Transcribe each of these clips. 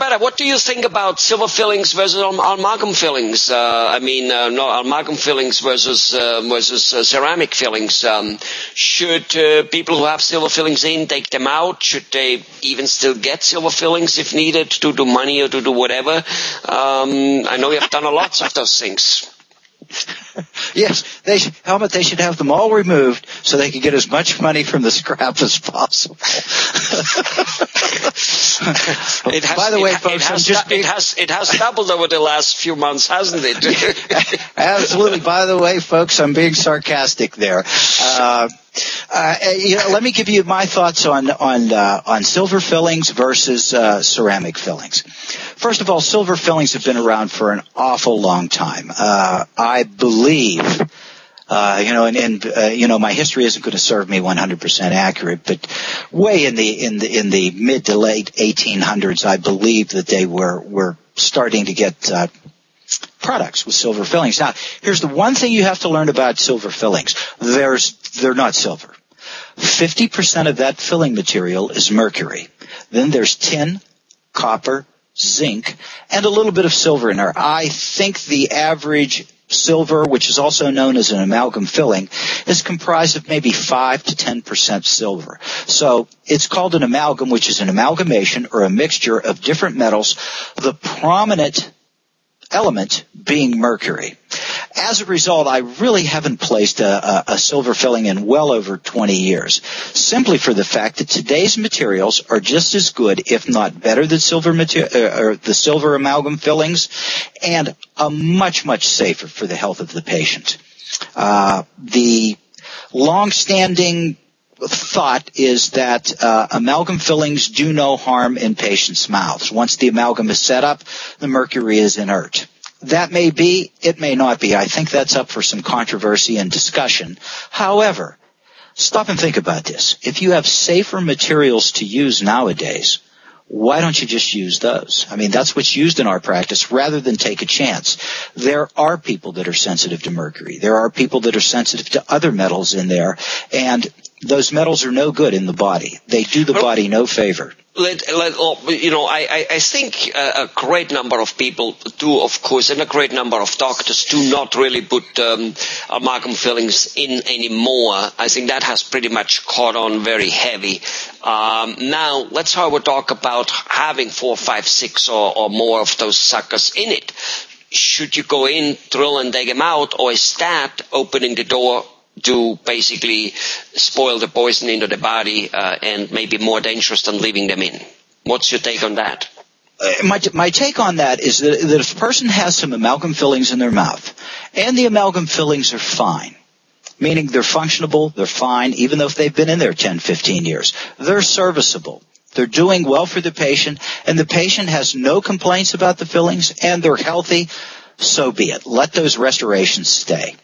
Roberta, what do you think about silver fillings versus amalgam fillings? Amalgam fillings versus ceramic fillings. Should people who have silver fillings in take them out? Should they even still get silver fillings if needed to do money or to do whatever? I know you've done a lot of those things. Yes, how about they should have them all removed so they can get as much money from the scrap as possible. By the way, folks, it has doubled over the last few months, hasn't it? Absolutely. By the way, folks, I'm being sarcastic there. Let me give you my thoughts on silver fillings versus ceramic fillings. First of all, silver fillings have been around for an awful long time. I believe, my history isn't going to serve me 100% accurate, but way in the mid to late 1800s, I believe that they were starting to get products with silver fillings. Now, here's the one thing you have to learn about silver fillings. They're not silver. 50% of that filling material is mercury. Then there's tin, copper, zinc, and a little bit of silver in there. I think the average silver, which is also known as an amalgam filling, is comprised of maybe 5 to 10% silver. So it's called an amalgam, which is an amalgamation or a mixture of different metals, the prominent element being mercury. As a result, I really haven't placed a silver filling in well over 20 years, simply for the fact that today's materials are just as good, if not better than the silver amalgam fillings, and much, much safer for the health of the patient. The long-standing thought is that amalgam fillings do no harm in patients' mouths. Once the amalgam is set up, the mercury is inert. That may be, it may not be. I think that's up for some controversy and discussion. However, stop and think about this. If you have safer materials to use nowadays, why don't you just use those? I mean, that's what's used in our practice rather than take a chance. There are people that are sensitive to mercury. There are people that are sensitive to other metals in there, and those metals are no good in the body. They do the body no favor. I think a great number of people do, of course, and a great number of doctors do not really put amalgam fillings in anymore. I think that has pretty much caught on very heavy. Now, let's however talk about having 4, 5, 6 or more of those suckers in it. Should you go in, drill, and take them out, or is that opening the door to basically spoil the poison into the body and maybe more dangerous than leaving them in? What's your take on that? My take on that is that if a person has some amalgam fillings in their mouth and the amalgam fillings are fine, meaning they're functionable, they're fine, even though if they've been in there 10, 15 years, they're serviceable. They're doing well for the patient, and the patient has no complaints about the fillings, and they're healthy, so be it. Let those restorations stay.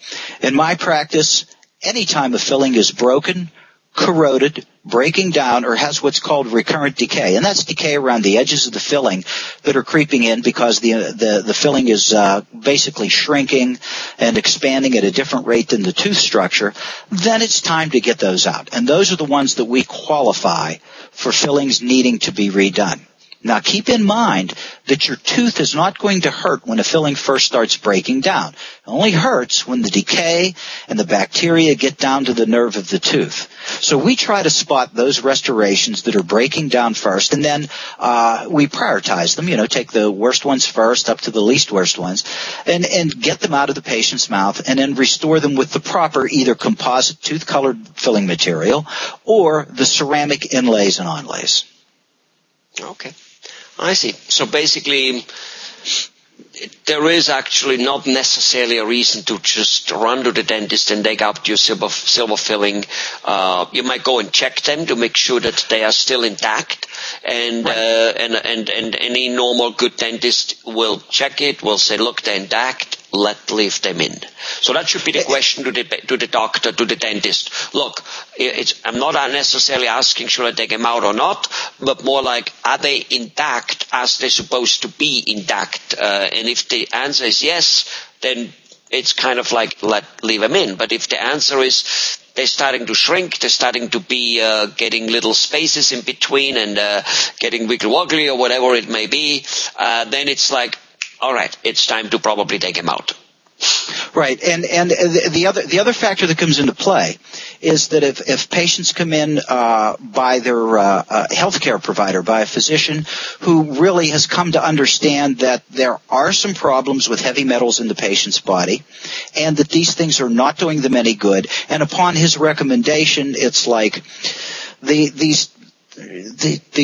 In my practice, anytime a filling is broken, corroded, breaking down, or has what's called recurrent decay, and that's decay around the edges of the filling that are creeping in because the filling is basically shrinking and expanding at a different rate than the tooth structure, then it's time to get those out. And those are the ones that we qualify for fillings needing to be redone. Now, keep in mind that your tooth is not going to hurt when a filling first starts breaking down. It only hurts when the decay and the bacteria get down to the nerve of the tooth. So we try to spot those restorations that are breaking down first, and then we prioritize them, take the worst ones first up to the least worst ones, and get them out of the patient's mouth, and then restore them with the proper either composite tooth-colored filling material or the ceramic inlays and onlays. Okay. I see. So basically, there is actually not necessarily a reason to just run to the dentist and take out your silver filling. You might go and check them to make sure that they are still intact, and any normal good dentist will check it, will say, look, they're intact, leave them in. So that should be the question to the doctor, to the dentist. Look, I'm not necessarily asking should I take them out or not, but more like, are they intact as they're supposed to be intact? And if the answer is yes, then it's kind of like leave them in. But if the answer is they're starting to shrink, they're starting to be getting little spaces in between and getting wiggly-woggly or whatever it may be, then it's like, all right, it's time to probably take them out. Right, and the other factor that comes into play is that if patients come in by their healthcare provider, by a physician who really has come to understand that there are some problems with heavy metals in the patient's body, and that these things are not doing them any good, and upon his recommendation, it's like these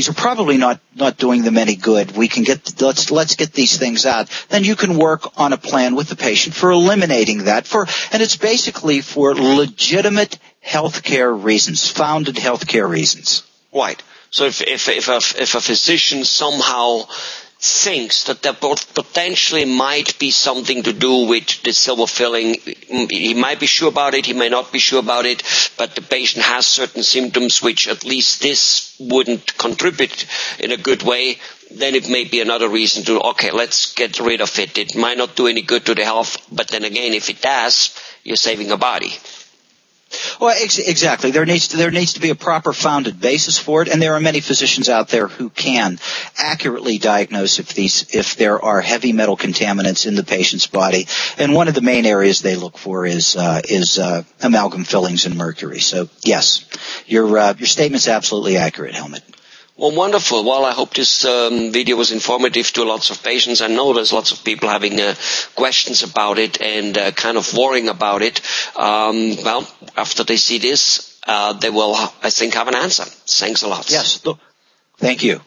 are probably not doing them any good. We can let's get these things out. Then you can work on a plan with the patient for eliminating that and it's basically for legitimate healthcare reasons, founded healthcare reasons. Right. So if a physician somehow thinks that there potentially might be something to do with the silver filling, he might be sure about it, he may not be sure about it, but the patient has certain symptoms which at least this wouldn't contribute in a good way, then it may be another reason to, okay, let's get rid of it. It might not do any good to the health, but then again, if it does, you're saving a body. Well, exactly. There needs to be a proper founded basis for it, and there are many physicians out there who can accurately diagnose if there are heavy metal contaminants in the patient's body. And one of the main areas they look for is amalgam fillings and mercury. So yes, your statement's absolutely accurate, Helmut. Well, wonderful. Well, I hope this video was informative to lots of patients. I know there's lots of people having questions about it and kind of worrying about it. Well, after they see this, they will, I think, have an answer. Thanks a lot. Yes. Thank you.